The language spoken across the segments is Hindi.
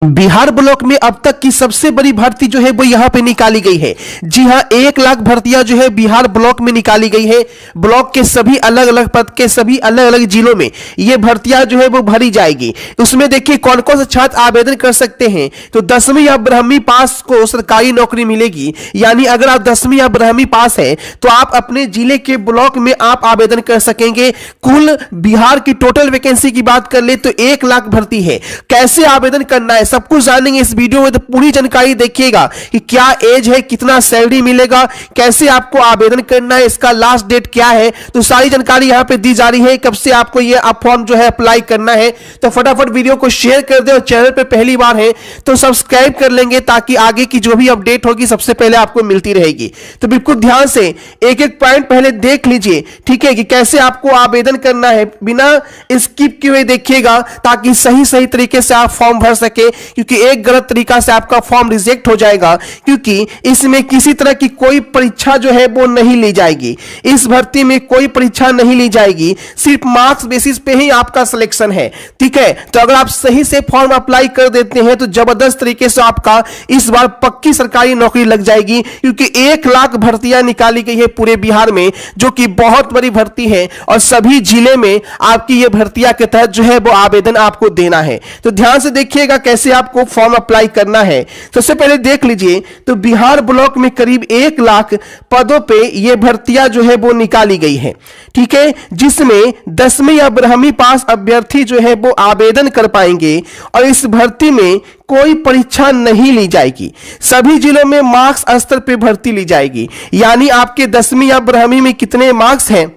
बिहार ब्लॉक में अब तक की सबसे बड़ी भर्ती जो है वो यहां पे निकाली गई है। जी हां, 1 लाख भर्तियां जो है बिहार ब्लॉक में निकाली गई है। ब्लॉक के सभी अलग अलग पद के सभी अलग अलग जिलों में ये भर्तियां जो है वो भरी जाएगी। उसमें देखिए कौन कौन से छात्र आवेदन कर सकते हैं। तो 10वीं या 12वीं पास को सरकारी नौकरी मिलेगी। यानी अगर आप 10वीं या 12वीं पास है तो आप अपने जिले के ब्लॉक में आप आवेदन कर सकेंगे। कुल बिहार की टोटल वैकेंसी की बात कर ले तो 1 लाख भर्ती है। कैसे आवेदन करना है सब कुछ जानेंगे इस वीडियो में, तो पूरी जानकारी देखिएगा कि क्या एज है, कितना सैलरी मिलेगा, कैसे आपको आवेदन करना है, इसका लास्ट डेट क्या है, तो सारी जानकारी यहां पे दी जा रही है। कब से आपको ये फॉर्म जो है अप्लाई करना है। तो फटाफट वीडियो को शेयर कर दे और चैनल पे पहली बार है तो सब्सक्राइब कर लेंगे ताकि आगे की जो भी अपडेट होगी सबसे पहले आपको मिलती रहेगी। तो बिल्कुल ध्यान से एक एक पॉइंट पहले देख लीजिए, ठीक है, कि कैसे आपको आवेदन करना है। बिना स्किप किए हुए देखिएगा ताकि सही सही तरीके से आप फॉर्म भर सके, क्योंकि एक गलत तरीका से आपका फॉर्म रिजेक्ट हो जाएगा। क्योंकि इसमें किसी तरह की कोई परीक्षा जो है वो नहीं ली जाएगी। इस भर्ती में कोई परीक्षा नहीं ली जाएगी, सिर्फ मार्क्स बेसिस पे ही आपका सिलेक्शन है, ठीक है। तो अगर आप सही से फॉर्म अप्लाई कर देते हैं तो जबरदस्त तरीके से आपका इस बार पक्की सरकारी नौकरी लग जाएगी। क्योंकि 1 लाख भर्तियां निकाली गई है पूरे बिहार में, जो कि बहुत बड़ी भर्ती है और सभी जिले में आपकी ये भर्तियां के तहत जो है वो आवेदन आपको देना है। तो ध्यान से देखिएगा कैसे आपको फॉर्म अप्लाई करना है। सबसे पहले देख लीजिए, तो बिहार ब्लॉक में करीब 1 लाख पदों पे ये भर्तियां जो है वो निकाली गई है, ठीक है, जिसमें 10वीं या 12वीं पास अभ्यर्थी जो है वो आवेदन कर पाएंगे। और इस भर्ती में कोई परीक्षा नहीं ली जाएगी। सभी जिलों में मार्क्स स्तर पे भर्ती ली जाएगी। यानी आपके 10वीं या 12वीं में कितने मार्क्स हैं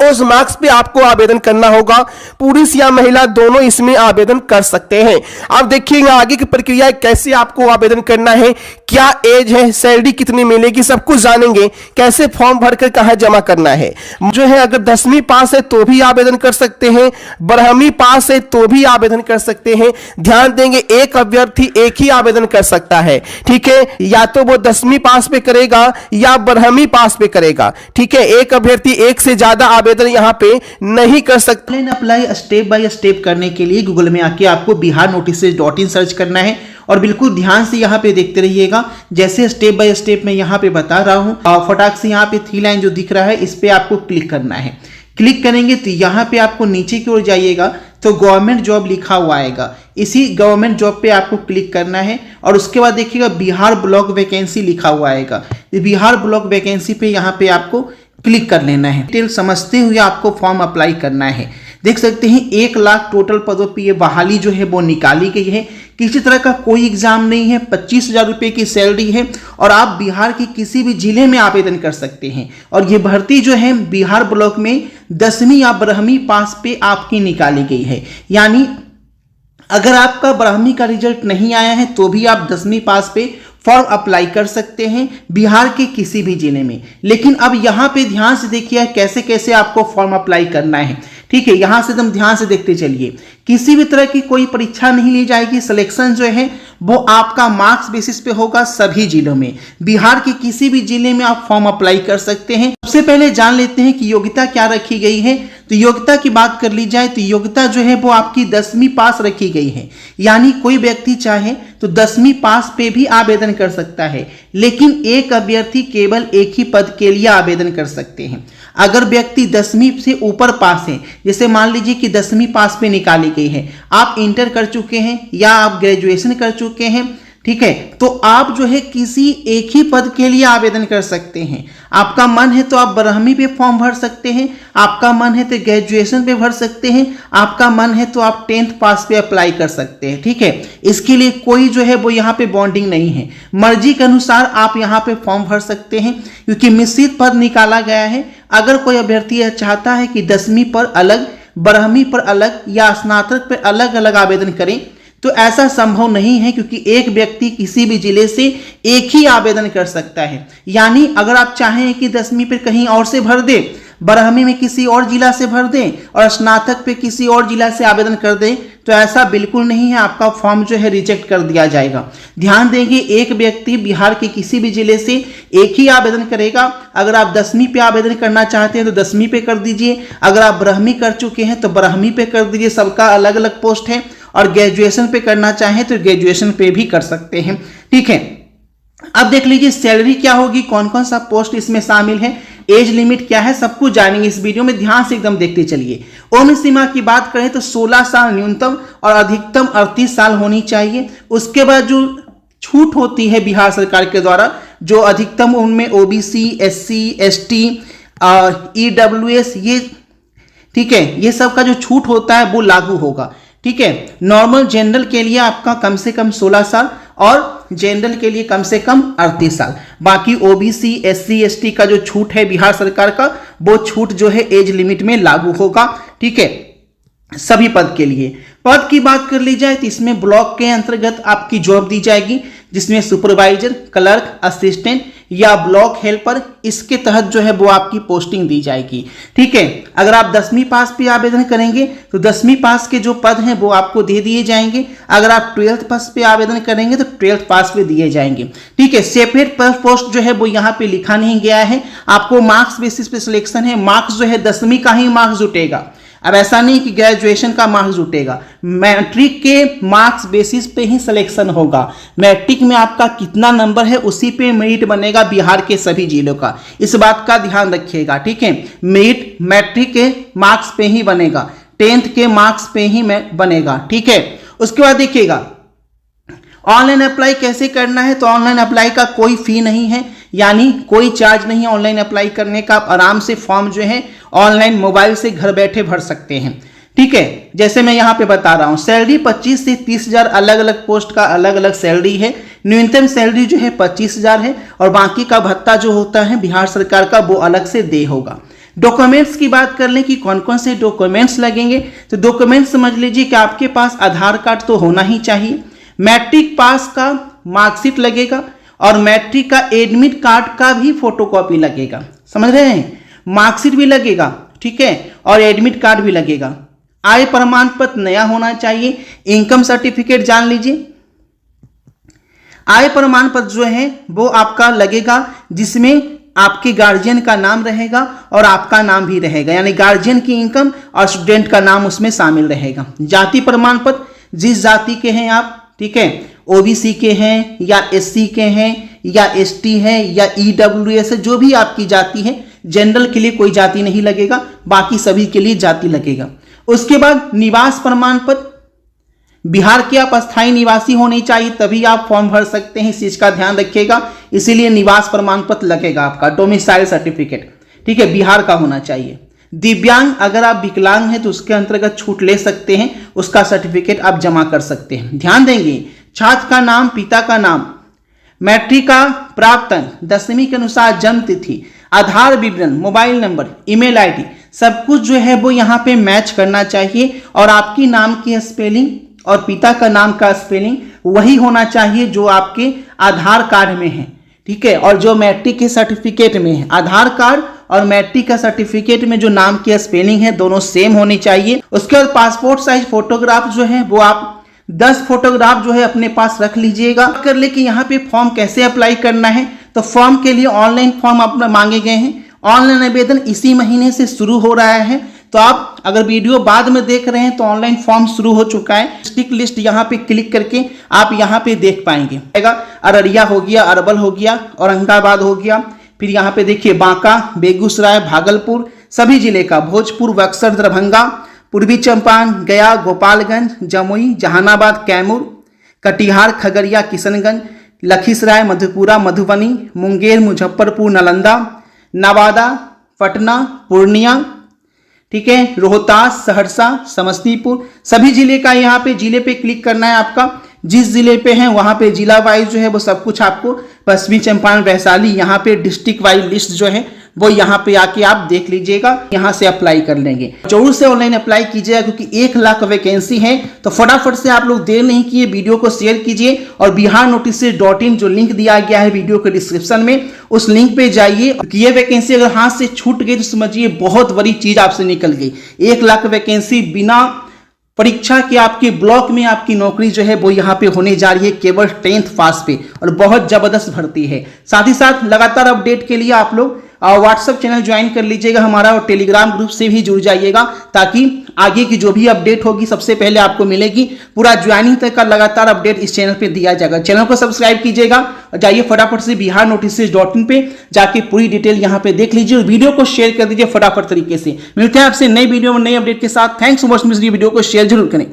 उस मार्क्स पे आपको आवेदन करना होगा। पुरुष या महिला दोनों इसमें आवेदन कर सकते हैं। आप देखिएगा आगे की प्रक्रिया कैसे आपको आवेदन करना है, क्या एज है, सैलरी कितनी मिलेगी, सब कुछ जानेंगे। कैसे फॉर्म भरकर कहां जमा करना है जो है। अगर 10वीं पास है तो भी आवेदन कर सकते हैं, 12वीं पास है तो भी आवेदन कर सकते हैं। ध्यान देंगे एक अभ्यर्थी एक ही आवेदन कर सकता है, ठीक है। या तो वो 10वीं पास पे करेगा या 12वीं पास पे करेगा, ठीक है। एक अभ्यर्थी एक से ज्यादा आवेदन यहां पे नहीं कर सकते। Online apply step by step करने के लिए गूगल में आके आपको biharnotices.in सर्च करना है और बिल्कुल ध्यान से यहाँ पे देखते रहिएगा। जैसे स्टेप बाय स्टेप मैं यहाँ पे बता रहा हूँ, फटाक से यहाँ पे 3 लाइन जो दिख रहा है इस पे आपको क्लिक करना है। क्लिक करेंगे तो यहाँ पे आपको नीचे की ओर जाइएगा तो गवर्नमेंट जॉब लिखा हुआ आएगा। इसी गवर्नमेंट जॉब पे आपको क्लिक करना है और उसके बाद देखिएगा बिहार ब्लॉक वैकेंसी लिखा हुआ आएगा। बिहार ब्लॉक वैकेंसी पे यहाँ पे आपको क्लिक कर लेना है। डिटेल समझते हुए आपको फॉर्म अप्लाई करना है। देख सकते हैं 1 लाख टोटल पदों पे ये बहाली जो है वो निकाली गई है। किसी तरह का कोई एग्जाम नहीं है, 25,000 रुपये की सैलरी है और आप बिहार के किसी भी जिले में आवेदन कर सकते हैं। और ये भर्ती जो है बिहार ब्लॉक में 10वीं या 12वीं पास पे आपकी निकाली गई है। यानी अगर आपका 12वीं का रिजल्ट नहीं आया है तो भी आप 10वीं पास पे फॉर्म अप्लाई कर सकते हैं बिहार के किसी भी जिले में। लेकिन अब यहाँ पे ध्यान से देखिए कैसे कैसे आपको फॉर्म अप्लाई करना है, ठीक है। यहां से एकदम ध्यान से देखते चलिए। किसी भी तरह की कोई परीक्षा नहीं ली जाएगी। सिलेक्शन जो है वो आपका मार्क्स बेसिस पे होगा। सभी जिलों में बिहार के किसी भी जिले में आप फॉर्म अप्लाई कर सकते हैं। सबसे पहले जान लेते हैं कि योग्यता क्या रखी गई है। तो योग्यता की बात कर ली जाए तो योग्यता जो है वो आपकी 10वीं पास रखी गई है। यानी कोई व्यक्ति चाहे तो 10वीं पास पे भी आवेदन कर सकता है, लेकिन एक अभ्यर्थी केवल एक ही पद के लिए आवेदन कर सकते हैं। अगर व्यक्ति 10वीं से ऊपर पास है, जैसे मान लीजिए कि 10वीं पास पे निकाली गई है, आप इंटर कर चुके हैं या आप ग्रेजुएशन कर चुके हैं, ठीक है, तो आप जो है किसी एक ही पद के लिए आवेदन कर सकते हैं। आपका मन है तो आप 12वीं पे फॉर्म भर सकते हैं, आपका मन है तो ग्रेजुएशन पे भर सकते हैं, आपका मन है तो आप 10th पास पे अप्लाई कर सकते हैं, ठीक है। इसके लिए कोई जो है वो यहाँ पे बॉन्डिंग नहीं है। मर्जी के अनुसार आप यहाँ पे फॉर्म भर सकते हैं क्योंकि मिश्रित पद निकाला गया है। अगर कोई अभ्यर्थी चाहता है कि 10वीं पर अलग, 12वीं पर अलग या स्नातक पर अलग अलग आवेदन करें तो ऐसा संभव नहीं है, क्योंकि एक व्यक्ति किसी भी जिले से एक ही आवेदन कर सकता है। यानी अगर आप चाहें कि 10वीं पे कहीं और से भर दें, 12वीं में किसी और जिला से भर दें और स्नातक पे किसी और जिला से आवेदन कर दें तो ऐसा बिल्कुल नहीं है। आपका फॉर्म जो है रिजेक्ट कर दिया जाएगा। ध्यान देंगे एक व्यक्ति बिहार के किसी भी जिले से एक ही आवेदन करेगा। अगर आप 10वीं पे आवेदन करना चाहते हैं तो 10वीं पे कर दीजिए, अगर आप 12वीं कर चुके हैं तो 12वीं पे कर दीजिए। सबका अलग अलग पोस्ट है और ग्रेजुएशन पे करना चाहें तो ग्रेजुएशन पे भी कर सकते हैं। ठीक है, अब देख लीजिए सैलरी क्या होगी, कौन कौन सा पोस्ट इसमें शामिल है, एज लिमिट क्या है, सब कुछ जानेंगे इस वीडियो में, ध्यान से एकदम देखते चलिए। उम्र सीमा की बात करें तो 16 साल न्यूनतम और अधिकतम 38 साल होनी चाहिए। उसके बाद जो छूट होती है बिहार सरकार के द्वारा, जो अधिकतम उनमें ओबीसी, एससी, एसटी, ईडब्ल्यूएस, ये ठीक है, ये सब का जो छूट होता है वो लागू होगा। ठीक है, नॉर्मल जनरल के लिए आपका कम से कम 16 साल और जनरल के लिए कम से कम 38 साल। बाकी ओबीसी, एससी, एसटी का जो छूट है बिहार सरकार का, वो छूट जो है एज लिमिट में लागू होगा। ठीक है, सभी पद के लिए। पद की बात कर ली जाए तो इसमें ब्लॉक के अंतर्गत आपकी जॉब दी जाएगी, जिसमें सुपरवाइजर, क्लर्क, असिस्टेंट या ब्लॉक हेल्पर, इसके तहत जो है वो आपकी पोस्टिंग दी जाएगी। ठीक है, अगर आप 10वीं पास पे आवेदन करेंगे तो 10वीं पास के जो पद हैं वो आपको दे दिए जाएंगे। अगर आप 12th पास पे आवेदन करेंगे तो 12th पास पे दिए जाएंगे। ठीक है, सेपरेट पोस्ट जो है वो यहाँ पे लिखा नहीं गया है, आपको मार्क्स बेसिस पे सिलेक्शन है। मार्क्स जो है 10वीं का ही मार्क्स जुटेगा, अब ऐसा नहीं कि ग्रेजुएशन का मार्क्स जुटेगा, मैट्रिक के मार्क्स बेसिस पे ही सिलेक्शन होगा। मैट्रिक में आपका कितना नंबर है उसी पे मेरिट बनेगा बिहार के सभी जिलों का, इस बात का ध्यान रखिएगा। ठीक है, मेरिट मैट्रिक के मार्क्स पे ही बनेगा, 10th के मार्क्स पे ही बनेगा। ठीक है, उसके बाद देखिएगा ऑनलाइन अप्लाई कैसे करना है, तो ऑनलाइन अप्लाई का कोई फी नहीं है, यानी कोई चार्ज नहीं है ऑनलाइन अप्लाई करने का। आप आराम से फॉर्म जो है ऑनलाइन मोबाइल से घर बैठे भर सकते हैं। ठीक है, जैसे मैं यहाँ पे बता रहा हूँ, सैलरी 25 से 30,000 अलग अलग पोस्ट का अलग अलग सैलरी है। न्यूनतम सैलरी जो है 25,000 है और बाकी का भत्ता जो होता है बिहार सरकार का वो अलग से दे होगा। डॉक्यूमेंट्स की बात कर लें कि कौन कौन से डॉक्यूमेंट्स लगेंगे, तो डॉक्यूमेंट्स समझ लीजिए कि आपके पास आधार कार्ड तो होना ही चाहिए, मैट्रिक पास का मार्कशीट लगेगा और मैट्रिक का एडमिट कार्ड का भी फोटोकॉपी लगेगा। समझ रहे हैं, मार्कशीट भी लगेगा, ठीक है, और एडमिट कार्ड भी लगेगा। आय प्रमाण पत्र नया होना चाहिए। इनकम सर्टिफिकेट जान लीजिए, आय प्रमाण पत्र जो है वो आपका लगेगा, जिसमें आपके गार्जियन का नाम रहेगा और आपका नाम भी रहेगा, यानी गार्जियन की इनकम और स्टूडेंट का नाम उसमें शामिल रहेगा। जाति प्रमाण पत्र, जिस जाति के हैं आप, ठीक है, ओबीसी के हैं या एससी के हैं या एसटी है या ईडब्ल्यूएस है, जो भी आपकी जाति है, जनरल के लिए कोई जाति नहीं लगेगा, बाकी सभी के लिए जाति लगेगा। उसके बाद निवास प्रमाण पत्र, बिहार के आप अस्थायी निवासी होने चाहिए तभी आप फॉर्म भर सकते हैं, इस चीज का ध्यान रखिएगा, इसीलिए निवास प्रमाण पत्र लगेगा आपका। डोमिसाइल सर्टिफिकेट, ठीक है, बिहार का होना चाहिए। दिव्यांग, अगर आप विकलांग हैं तो उसके अंतर्गत छूट ले सकते हैं, उसका सर्टिफिकेट आप जमा कर सकते हैं। ध्यान देंगे, छात्र का नाम, पिता का नाम, मैट्रिक का प्राप्तन, 10वीं के अनुसार जन्म तिथि, आधार विवरण, मोबाइल नंबर, ईमेल आईडी, सब कुछ जो है वो यहाँ पे मैच करना चाहिए और आपकी नाम की स्पेलिंग और पिता का नाम का स्पेलिंग वही होना चाहिए जो आपके आधार कार्ड में है। ठीक है, और जो मैट्रिक के सर्टिफिकेट में है, आधार कार्ड और मैट्रिक का सर्टिफिकेट में जो नाम की स्पेलिंग है दोनों सेम होनी चाहिए। उसके बाद पासपोर्ट साइज फोटोग्राफ जो है वो आप 10 फोटोग्राफ जो है अपने पास रख लीजिएगा। कर ले कि यहाँ पे फॉर्म कैसे अप्लाई करना है, तो फॉर्म के लिए ऑनलाइन फॉर्म अपना मांगे गए हैं। ऑनलाइन आवेदन इसी महीने से शुरू हो रहा है, तो आप अगर वीडियो बाद में देख रहे हैं तो ऑनलाइन फॉर्म शुरू हो चुका है। डिस्ट्रिक्ट लिस्ट यहाँ पे क्लिक करके आप यहाँ पे देख पाएंगे। अररिया हो गया, अरवल हो गया, औरंगाबाद हो गया, फिर यहाँ पे देखिए बांका, बेगूसराय, भागलपुर, सभी जिले का, भोजपुर, बक्सर, दरभंगा, पूर्वी चंपारण, गया, गोपालगंज, जमुई, जहानाबाद, कैमूर, कटिहार, खगड़िया, किशनगंज, लखीसराय, मधेपुरा, मधुबनी, मुंगेर, मुजफ्फरपुर, नालंदा, नवादा, पटना, पूर्णिया, ठीक है, रोहतास, सहरसा, समस्तीपुर, सभी जिले का यहाँ पे जिले पे क्लिक करना है आपका। जिस जिले पे है वहां पे जिला वाइज जो है वो सब कुछ आपको, पश्चिमी चंपारण, वैशाली, यहाँ पे डिस्ट्रिक्ट वाइज लिस्ट जो है वो यहाँ पे आके आप देख लीजिएगा, यहाँ से अप्लाई कर लेंगे। जरूर से ऑनलाइन अप्लाई कीजिएगा क्योंकि 1 लाख वैकेंसी है, तो फटाफट से आप लोग देर नहीं किए, वीडियो को शेयर कीजिए और biharnotices.in जो लिंक दिया गया है वीडियो के डिस्क्रिप्शन में, उस लिंक पे जाइए। ये वैकेंसी अगर हाथ से छूट गई तो समझिए बहुत बड़ी चीज आपसे निकल गई। 1 लाख वैकेंसी बिना परीक्षा के आपके ब्लॉक में आपकी नौकरी जो है वो यहाँ पे होने जा रही है केवल 10th पास पे, और बहुत जबरदस्त भर्ती है। साथ ही साथ लगातार अपडेट के लिए आप लोग व्हाट्सएप चैनल ज्वाइन कर लीजिएगा हमारा और टेलीग्राम ग्रुप से भी जुड़ जाइएगा, ताकि आगे की जो भी अपडेट होगी सबसे पहले आपको मिलेगी। पूरा ज्वाइनिंग तक का लगातार अपडेट इस चैनल पे दिया जाएगा। चैनल को सब्सक्राइब कीजिएगा, जाइए फटाफट से biharnotices.in पे जाके पूरी डिटेल यहाँ पे देख लीजिए और वीडियो को शेयर कर दीजिए फटाफट तरीके से। मिलते हैं आपसे नई वीडियो में नई अपडेट के साथ। Thanks so much. वीडियो को शेयर जरूर करें।